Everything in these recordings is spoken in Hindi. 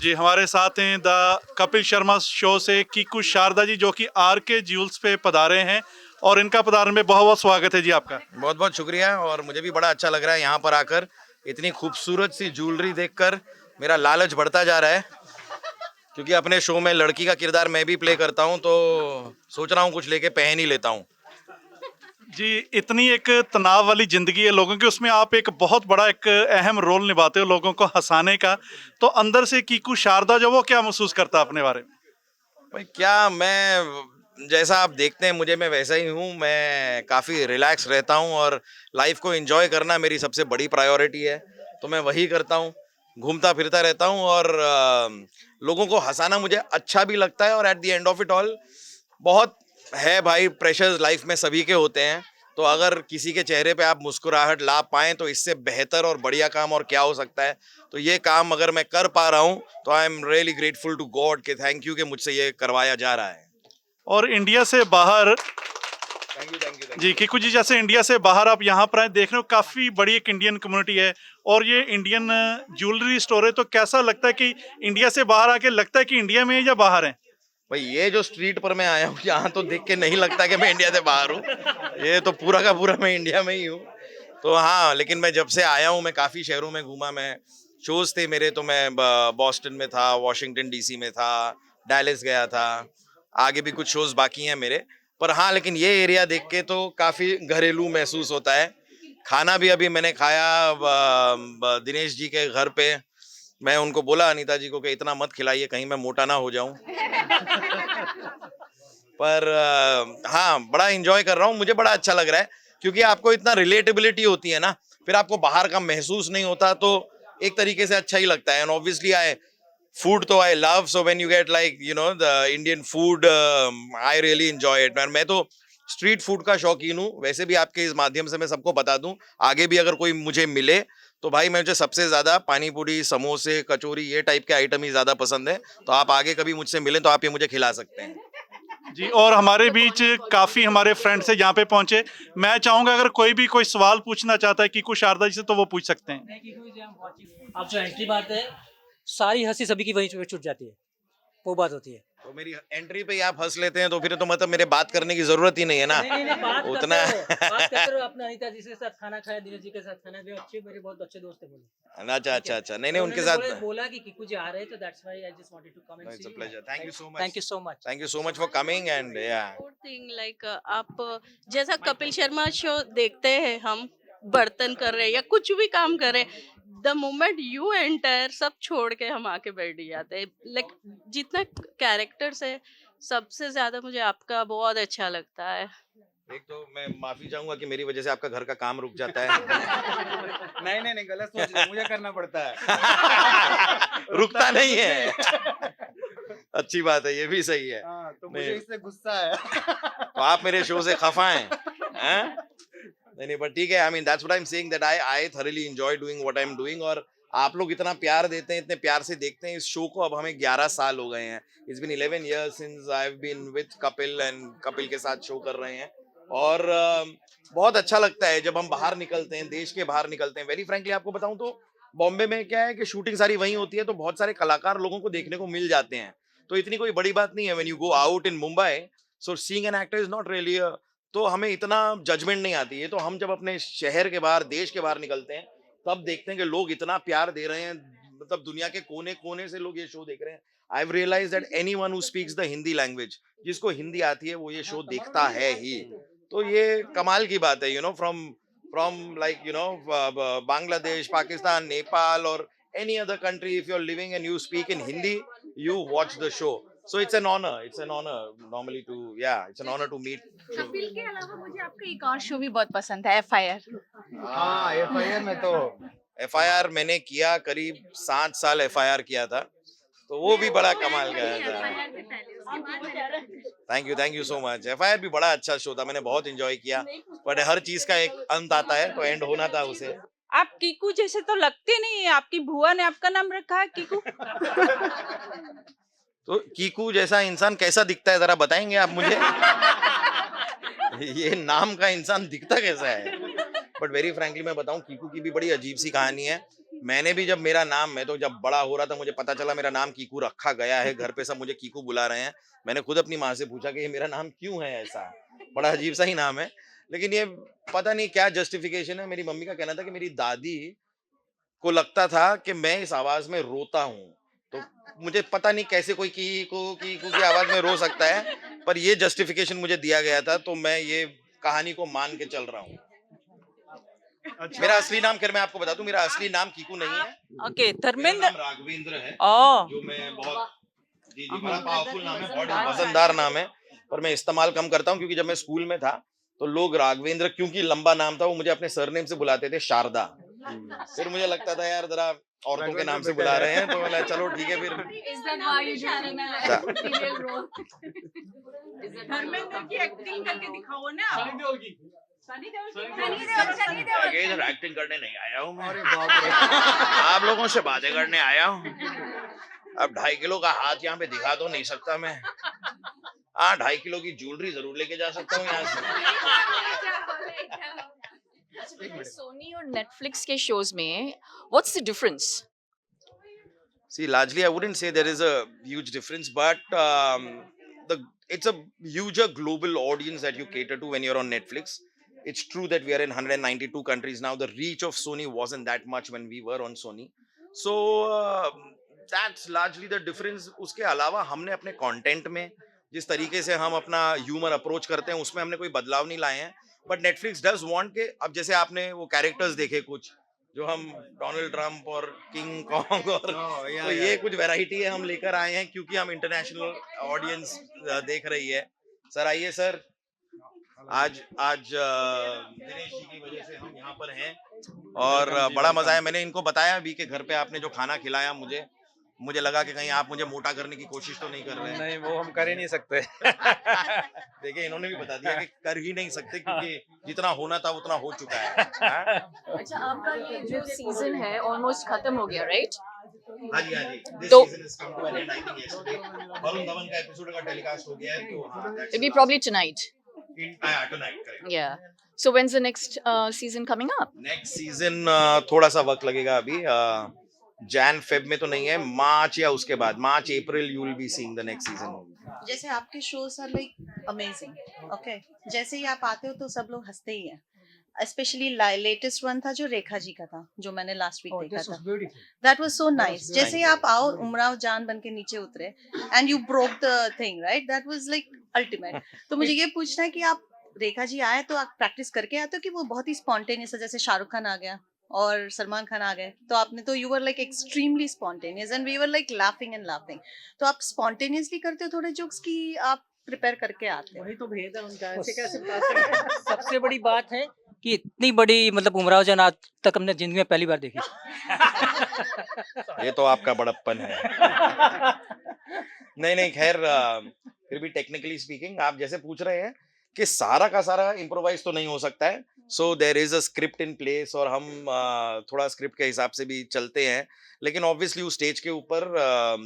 जी, हमारे साथ हैं द कपिल शर्मा शो से कीकू शारदा जी, जो कि आर के ज्यूल्स पे पधारे हैं और इनका पधारने में बहुत बहुत स्वागत है जी आपका। बहुत बहुत शुक्रिया। और मुझे भी बड़ा अच्छा लग रहा है यहाँ पर आकर, इतनी खूबसूरत सी ज्वेलरी देखकर मेरा लालच बढ़ता जा रहा है, क्योंकि अपने शो में लड़की का किरदार मैं भी प्ले करता हूँ, तो सोच रहा हूँ कुछ लेके पहन ही लेता हूँ। जी, इतनी एक तनाव वाली जिंदगी है लोगों की, उसमें आप एक बहुत बड़ा एक अहम रोल निभाते हो लोगों को हंसाने का। तो अंदर से कीकू शारदा जो, वो क्या महसूस करता है अपने बारे में? भाई क्या, मैं जैसा आप देखते हैं मुझे, मैं वैसा ही हूँ। मैं काफ़ी रिलैक्स रहता हूँ और लाइफ को एंजॉय करना मेरी सबसे बड़ी प्रायोरिटी है, तो मैं वही करता हूँ। घूमता फिरता रहता हूँ और लोगों को हंसाना मुझे अच्छा भी लगता है। और at the end of it all, बहुत है भाई, प्रेशर्स लाइफ में सभी के होते हैं, तो अगर किसी के चेहरे पे आप मुस्कुराहट ला पाएं तो इससे बेहतर और बढ़िया काम और क्या हो सकता है। तो ये काम अगर मैं कर पा रहा हूँ तो I am really grateful to God के थैंक यू कि मुझसे ये करवाया जा रहा है। और इंडिया से बाहर, thank you thank you thank ji you. Kiku ji, जैसे इंडिया से बाहर आप यहाँ पर आए, देख रहे हो काफी बड़ी एक इंडियन कम्युनिटी है और ये इंडियन ज्वेलरी स्टोर है, तो कैसा लगता है कि इंडिया से बाहर आके लगता है कि इंडिया में है या बाहर है? भाई ये जो स्ट्रीट पर मैं आया हूँ यहाँ, तो देख के नहीं लगता कि मैं इंडिया से बाहर हूँ। ये तो पूरा का पूरा मैं इंडिया में ही हूँ। तो हाँ, लेकिन मैं जब से आया हूँ मैं काफ़ी शहरों में घूमा। मैं शोज़ थे मेरे, तो मैं बॉस्टन में था, वॉशिंगटन डीसी में था, डैलिस गया था, आगे भी कुछ शोज़ बाकी हैं मेरे। पर हाँ, लेकिन ये एरिया देख के तो काफ़ी घरेलू महसूस होता है। खाना भी अभी मैंने खाया दिनेश जी के घर पे। मैं उनको बोला, अनीता जी को, कि इतना मत खिलाइए कहीं मैं मोटा ना हो जाऊं। पर हाँ, बड़ा एंजॉय कर रहा हूँ, मुझे बड़ा अच्छा लग रहा है, क्योंकि आपको इतना रिलेटेबिलिटी होती है ना, फिर आपको बाहर का महसूस नहीं होता, तो एक तरीके से अच्छा ही लगता है। एंड ऑब्वियसली आई फूड तो I love, so when you get like the Indian food, I really enjoy it man. मैं तो स्ट्रीट फूड का शौकीन हूँ। वैसे भी आपके इस माध्यम से मैं सबको बता दूं, आगे भी अगर कोई मुझे मिले तो भाई, मुझे सबसे ज्यादा पानी पूरी, समोसे, कचौरी, ये टाइप के आइटम ही ज्यादा पसंद है। तो आप आगे कभी मुझसे मिले तो आप ये मुझे खिला सकते हैं। जी, और हमारे बीच काफी हमारे फ्रेंड्स है यहाँ पे पहुंचे। मैं चाहूंगा अगर कोई भी कोई सवाल पूछना चाहता है कीकू शारदा जी से, तो वो पूछ सकते हैं। आप जो एंट्री मारते हैं, सारी हंसी सभी की वहीं पे छूट जाती है, वो बात होती है। तो मेरी एंट्री पे ही आप हंस लेते हैं, तो फिर तो मतलब मेरे बात करने की जरूरत ही नहीं है ना। नहीं नहीं नहीं, उतना बात करते रहो। अपने अनीता जी के साथ खाना खाया, दिनेश जी के साथ खाना भी अच्छे, मेरे बहुत अच्छे दोस्त है बोले। अच्छा ठीक है, अच्छा अच्छा, नहीं नहीं, तो उनके उन्होंने साथ बोला कि कीकू जी आ रहे हैं, तो that's why I just wanted to come and it's see a you. Pleasure. Thank you so thank much. You so much. Thank you so much for coming and yeah good thing like आप जैसा कपिल शर्मा शो देखते हैं हम, बर्तन कर रहे हैं या कुछ भी काम कर रहे हैं, द मोमेंट यू एंटर सब छोड़ के हम आके बैठ जाते हैं। लाइक जितना कैरेक्टर्स है, सबसे ज्यादा मुझे आपका बहुत अच्छा लगता है। एक तो मैं माफी चाहूंगा कि मेरी वजह से आपका घर का काम रुक जाता है। नहीं नहीं नहीं, गलत सोच रहे हो, मुझे करना पड़ता है। रुकता नहीं है। अच्छी बात है, ये भी सही है। हाँ, तो नहीं, मुझे इससे गुस्सा है। तो आप मेरे शो से खफा हैं, हैं? नहीं नहीं, बट ठीक है। I mean that's what I am saying, that I I thoroughly enjoy doing what I am doing. और आप लोग इतना प्यार देते हैं, इतने प्यार से देखते हैं इस शो को। अब हमें 11 साल हो गए हैं। It's been 11 years since I have been with Kapil, and Kapil के साथ शो कर रहे हैं। और बहुत अच्छा लगता है जब हम बाहर निकलते हैं, देश के बाहर निकलते हैं। वेरी फ्रैंकली आपको बताऊं तो बॉम्बे में क्या है कि शूटिंग सारी वहीं होती है, तो बहुत सारे कलाकार लोगों को देखने को मिल जाते हैं, तो इतनी कोई बड़ी बात नहीं है। When you go out in Mumbai, so seeing an actor is not really, तो हमें इतना जजमेंट नहीं आती है। तो हम जब अपने शहर के बाहर, देश के बाहर निकलते हैं, तब देखते हैं कि लोग इतना प्यार दे रहे हैं। मतलब दुनिया के कोने कोने से लोग ये शो देख रहे हैं। I realise that anyone who speaks the Hindi language, जिसको हिंदी आती है, वो ये शो देखता है ही। तो ये कमाल की बात है, from from like Bangladesh, Pakistan, Nepal और any other country, if you're living and you speak in Hindi, you watch the show. So it's an honor. It's an honor normally to, yeah, it's an honor to meet. Kapil के अलावा मुझे आपका एक और शो भी बहुत पसंद है, FIR। हाँ, FIR में तो FIR मैंने किया, करीब 7 साल FIR किया था, तो वो भी बड़ा कमाल का था। Thank you so much. FIR भी बड़ा अच्छा शो था, मैंने बहुत एंजॉय किया, बट हर चीज का एक अंत आता है, तो एंड होना था उसे। आप कीकू जैसे तो लगते नहीं है, आपकी बुआ ने आपका नाम रखा है कीकू। तो कीकू जैसा इंसान कैसा दिखता है, जरा बताएंगे आप मुझे? ये नाम का इंसान दिखता कैसा है? बट वेरी फ्रैंकली मैं बताऊं, कीकू की भी बड़ी अजीब सी कहानी है। मैंने भी जब मेरा नाम, मैं तो जब बड़ा हो रहा था मुझे पता चला मेरा नाम कीकू रखा गया है, घर पे सब मुझे कीकू बुला रहे हैं, मैंने खुद अपनी माँ से पूछा कि ये मेरा नाम क्यों है ऐसा, बड़ा अजीब सा ही नाम है। लेकिन ये पता नहीं क्या जस्टिफिकेशन है। मेरी मम्मी का कहना था कि मेरी दादी को लगता था कि मैं इस आवाज में रोता हूँ, तो मुझे पता नहीं कैसे कोई कीकू की आवाज में रो सकता है, पर ये जस्टिफिकेशन मुझे दिया गया था, तो मैं ये कहानी को मान के चल रहा हूँ। मेरा असली नाम, खैर मैं आपको बता दूं, मेरा असली नाम कीकू नहीं है, ओके मेरा धर्मेंद्र नाम राघवेंद्र है, ओ जो मैं बहुत जी बड़ा पावरफुल नाम है, बहुत वजनदार नाम है, पर मैं इस्तेमाल कम करता हूँ क्योंकि जब मैं स्कूल में था तो लोग राघवेंद्र, क्योंकि लंबा नाम था, वो मुझे अपने सरनेम से बुलाते थे शारदा। फिर मुझे लगता था यार जरा औरतों के नाम से बुला रहे हैं, तो बोला चलो ठीक है फिर। Is that why you do female role? Dharmendra की एक्टिंग करके दिखाओ ना सनी आगे इधर एक्टिंग करने नहीं आया हूँ मैं, अरे बाप रे। आप लोगों से बातें करने आया हूँ। अब 2.5 किलो का हाथ यहाँ पे दिखा तो नहीं सकता मैं, हाँ 2.5 किलो की ज्वेलरी जरूर लेके जा सकता हूँ यहाँ से। सोनी और नेटफ्लिक्स के शोज में what's the difference? See, largely, I wouldn't say there is a huge difference, but it's a huger global audience that you cater to when you're on Netflix. It's true that we are in 192 countries now. The reach of Sony wasn't that much when we were on Sony. So, that's largely the difference. उसके अलावा हमने अपने कंटेंट में जिस तरीके से हम अपना ह्यूमर अप्रोच करते हैं उसमें हमने कोई बदलाव नहीं लाए हैं, बट नेटफ्लिक्स डज वांट के, अब जैसे आपने वो कैरेक्टर्स देखे कुछ जो हम डोनाल्ड ट्रम्प और किंग कॉन्ग और तो ये कुछ वैरायटी है हम लेकर आए हैं क्योंकि हम इंटरनेशनल ऑडियंस देख रही है। सर आइए सर, आज दिनेश जी की वजह से हम यहाँ पर हैं और बड़ा मजा आया। मैंने इनको बताया अभी कि घर पे आपने जो खाना खिलाया मुझे लगा कि कहीं आप मुझे मोटा करने की कोशिश तो नहीं कर रहे हैं। नहीं, वो हम कर ही नहीं सकते। देखिए इन्होंने भी बता दिया कि कर ही नहीं सकते क्योंकि जितना होना था उतना हो चुका है। हाँ? अच्छा, आपका ये जो सीजन है ऑलमोस्ट खत्म हो गया, राइट? हाँ जी हाँ जी। This तो- season has come to an end, I think yesterday. Varun Dhawan का एपिसोड का टेलीकास्ट हो गया है, तो हाँ, that's It'll be the probably last. tonight. Tonight, correct. Yeah. So when's the next season coming up? Next season थोड़ा सा वक्त लगेगा अभी, जैन फेब में तो नहीं है, मार्च या उसके बाद, March April you will be seeing the next season. जैसे आपके shows are like amazing, okay, जैसे ही आप आते हो तो सब लोग हंसते ही हैं। स्पेशली लेटेस्ट वन था जो रेखा जी का था, जो मैंने लास्ट वीक देखा था, दैट वाज सो नाइस। जैसे ही आप आओ उमराव जान बन के नीचे उतरे and you broke the thing, right, that was like ultimate. तो मुझे ये पूछना है कि आप रेखा जी आए तो आप प्रैक्टिस करके आते हो कि वो बहुत ही स्पॉन्टेनियस है, जैसे शाहरुख खान आ गया और सलमान खान आ गए, तो आपने तो you were like extremely spontaneous and we were like laughing and laughing. तो आप स्पॉन्टेनियसली करते हो थोड़े जोक्स की आप प्रिपेयर करके आते हो? वही तो भेद है उनका, ऐसे कैसे बता सकते हैं? सबसे बड़ी बात है कि इतनी बड़ी मतलब उमराव जान आज तक हमने जिंदगी में पहली बार देखी। ये तो आपका बड़प्पन है। नहीं खैर, फिर भी टेक्निकली स्पीकिंग आप जैसे पूछ रहे हैं कि सारा का सारा इम्प्रोवाइज तो नहीं हो सकता है, so there is a script in place और हम थोड़ा स्क्रिप्ट के हिसाब से भी चलते हैं, लेकिन ऑब्वियसली उस स्टेज के ऊपर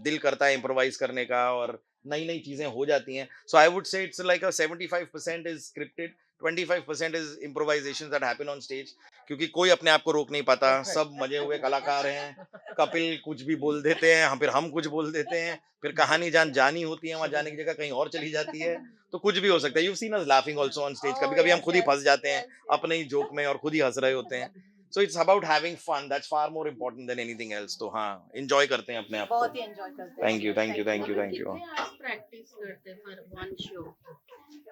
दिल करता है इम्प्रोवाइज करने का और नई चीजें हो जाती हैं। So I would say it's like 75% is scripted, 25% is improvisation that happen on stage, क्योंकि कोई अपने आप को रोक नहीं पाता, सब मजे हुए कलाकार हैं। कपिल कुछ भी बोल देते हैं, फिर हम कुछ बोल देते हैं, फिर कहानी जानी होती है, वहां जाने की जगह कहीं और चली जाती है, तो कुछ भी हो सकता है। You seen us laughing also on stage, कभी-कभी हम खुद ही फंस जाते हैं अपने ही जोक में और खुद ही हंस रहे होते हैं। So it's about having fun, that's far more important than anything else. तो हाँ, एंजॉय करते हैं अपने आप को। बहुत ही एंजॉय करते हैं। Thank you. प्रैक्टिस करते फॉर वन शो?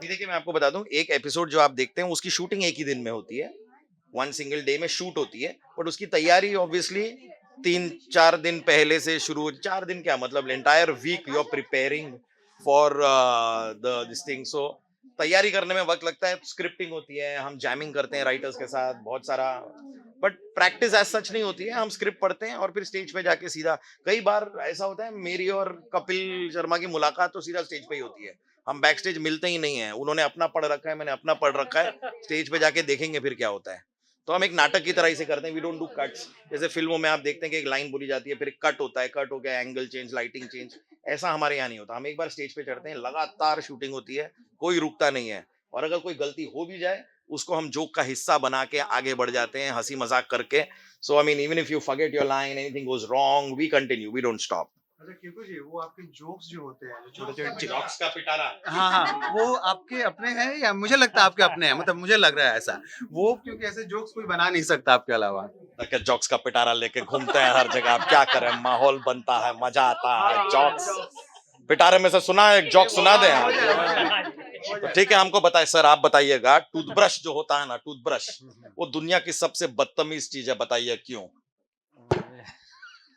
देखिए मैं आपको बता दूं, एक एपिसोड जो आप देखते हैं उसकी शूटिंग एक ही दिन में होती है, वन सिंगल डे में शूट होती है, बट उसकी तैयारी ऑब्वियसली 3-4 दिन पहले से शुरू। 4 दिन क्या मतलब, entire week you are preparing for the this thing. सो तैयारी करने में वक्त लगता है, स्क्रिप्टिंग होती है, हम जैमिंग करते हैं राइटर्स के साथ बहुत सारा, बट प्रैक्टिस एज सच नहीं होती है। हम स्क्रिप्ट पढ़ते हैं और फिर स्टेज पे जाके सीधा, कई बार ऐसा होता है मेरी और कपिल शर्मा की मुलाकात तो सीधा स्टेज पे ही होती है, हम बैक स्टेज मिलते ही नहीं है। उन्होंने अपना पढ़ रखा है, मैंने अपना पढ़ रखा है, स्टेज पे जाके देखेंगे फिर क्या होता है। तो हम एक नाटक की तरह इसे करते हैं, वी डोंट डू कट्स। जैसे फिल्मों में आप देखते हैं कि एक लाइन बोली जाती है, फिर एक कट होता है, कट हो गया, एंगल चेंज, लाइटिंग चेंज, ऐसा हमारे यहाँ नहीं होता। हम एक बार स्टेज पे चढ़ते हैं, लगातार शूटिंग होती है, कोई रुकता नहीं है, और अगर कोई गलती हो भी जाए उसको हम जोक का हिस्सा बना के आगे बढ़ जाते हैं हंसी मजाक करके। So I mean, even if you forget your line, anything goes wrong, we continue. We don't stop. अच्छा कीकू जी, वो आपके जोक्स जो होते हैं, जो छोटे-छोटे Jokes का पिटारा. हाँ, वो आपके अपने हैं या मुझे लगता है आपके अपने हैं, मतलब मुझे लग रहा है ऐसा। वो क्योंकि ऐसे जोक्स कोई बना नहीं सकता आपके अलावा। कि जॉक्स का पिटारा लेके घूमते हैं हर जगह. आप क्या करें, माहौल बनता है, मजा आता है. जॉक्स पिटारे में से सुना है, एक जॉक सुना दें आप. तो ठीक है, हमको बताइए सर, आप बताइएगा. टूथब्रश जो होता है ना, टूथब्रश, वो दुनिया की सबसे बदतमीज चीज है. बताइए क्यों?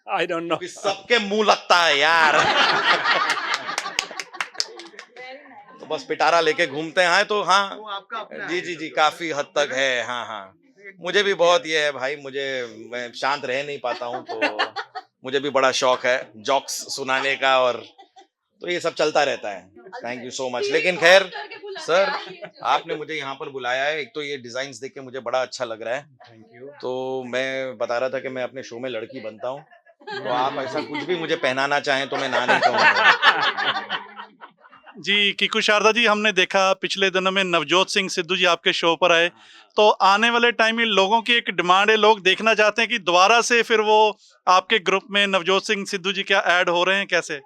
I don't know. क्योंकि सबके मुंह लगता है यार. तो बस पिटारा लेके घूमते हैं. तो हाँ, वो आपका अपना जी है। जी जी, काफी हद तक है. हाँ हाँ, मुझे भी बहुत ये है भाई, मैं शांत रह नहीं पाता हूँ, तो मुझे भी बड़ा शौक है जॉक्स सुनाने का, और तो ये सब चलता रहता है. Thank you so much. लेकिन खैर सर, आपने मुझे यहाँ पर बुलाया है. एक तो ये डिजाइन्स देख के मुझे बड़ा अच्छा लग रहा है. Thank you. तो मैं बता रहा था कि मैं अपने शो में लड़की बनता हूँ, तो आप ऐसा कुछ भी मुझे पहनाना चाहें तो मैं ना नहीं कहूँगा. जी कीकू शारदा जी, हमने देखा पिछले दिनों में नवजोत सिंह सिद्धू जी आपके शो पर आए, तो आने वाले टाइम में लोगों की एक डिमांड है, लोग देखना चाहते हैं कि दोबारा से फिर वो आपके ग्रुप में नवजोत सिंह सिद्धू जी क्या ऐड हो रहे हैं, कैसे?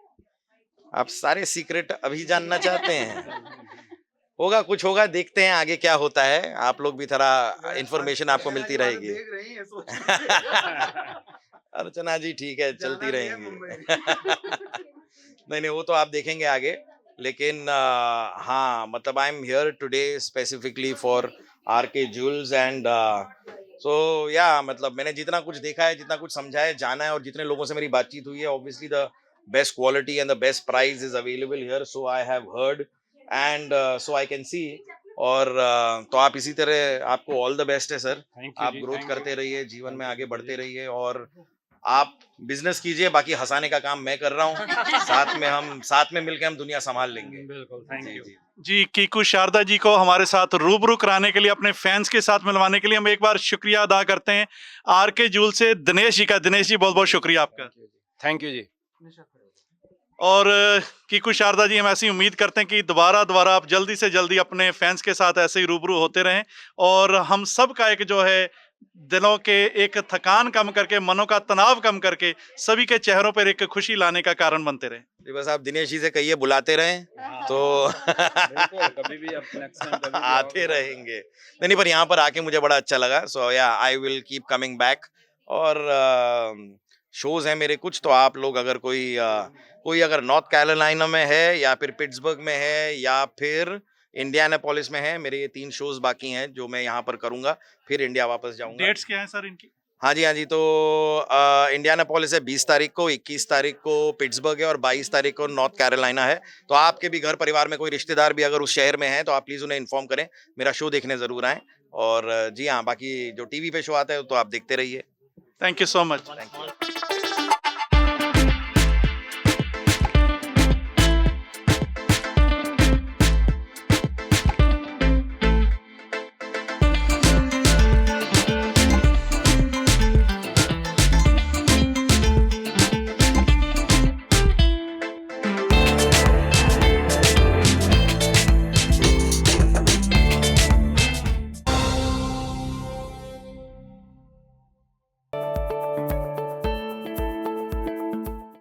आप सारे सीक्रेट अभी जानना चाहते हैं? होगा, कुछ होगा, देखते हैं आगे क्या होता है. आप लोग भी थोड़ा इंफॉर्मेशन आपको मिलती रहेगी. देख रही हैं, सोच रही हैं। अर्चना जी ठीक है, चलती जाना नहीं है रहेंगी. मुंबई। नहीं नहीं, वो तो आप देखेंगे आगे. लेकिन हाँ, मतलब I am here today specifically for RK jewels and so yeah, मतलब मैंने जितना कुछ देखा है, जितना कुछ समझा है, जाना है, और जितने लोगों से मेरी बातचीत हुई है, obviously the best quality and the best price is available here. So I have heard and so I can see. और तो आप इसी तरह, आपको ऑल द बेस्ट है सर. आप ग्रोथ करते रहिए, जीवन में आगे बढ़ते रहिए, और आप बिजनेस कीजिए. बाकी हंसाने का काम मैं कर रहा हूँ. साथ में मिलकर हम दुनिया संभाल लेंगे. बिल्कुल, थैंक यू. जी कीकू शारदा जी को हमारे साथ रूबरू कराने के लिए, अपने फैंस के साथ मिलवाने के लिए हम एक बार शुक्रिया अदा करते हैं आरके जूल से दिनेश जी का. दिनेश जी, बहुत बहुत शुक्रिया आपका. थैंक यू जी. और कीकू शारदा जी, हम ऐसी उम्मीद करते हैं कि दोबारा आप जल्दी से जल्दी अपने फैंस के साथ ऐसे ही रूबरू होते रहें, और हम सब का एक जो है दिलों के एक थकान कम करके, मनों का तनाव कम करके, सभी के चेहरों पर एक खुशी लाने का कारण बनते रहें. जी, बस आप दिनेश जी से कहिए बुलाते रहें, तो कभी भी आप next time कभी भी आते रहेंगे. नहीं, पर यहाँ पर आके मुझे बड़ा अच्छा लगा. सो या, I will keep coming back. और शोज हैं मेरे कुछ, तो आप लोग अगर कोई अगर नॉर्थ कैरोलिना में है, या फिर पिट्सबर्ग में है, या फिर इंडियानापोलिस में है, मेरे ये 3 शोज बाकी हैं जो मैं यहाँ पर करूंगा, फिर इंडिया वापस जाऊंगा. डेट्स क्या हैं सर इनकी? हाँ जी. तो इंडियानापोलिस है 20 तारीख को, 21 तारीख को पिट्सबर्ग है, और 22 तारीख को नॉर्थ कैरोलिना है. तो आपके भी घर परिवार में कोई रिश्तेदार भी अगर उस शहर में है, तो आप प्लीज़ उन्हें इन्फॉर्म करें, मेरा शो देखने ज़रूर आएँ. और जी हाँ, बाकी जो टीवी पे शो आता है तो आप देखते रहिए. Thank you so much. Thank you.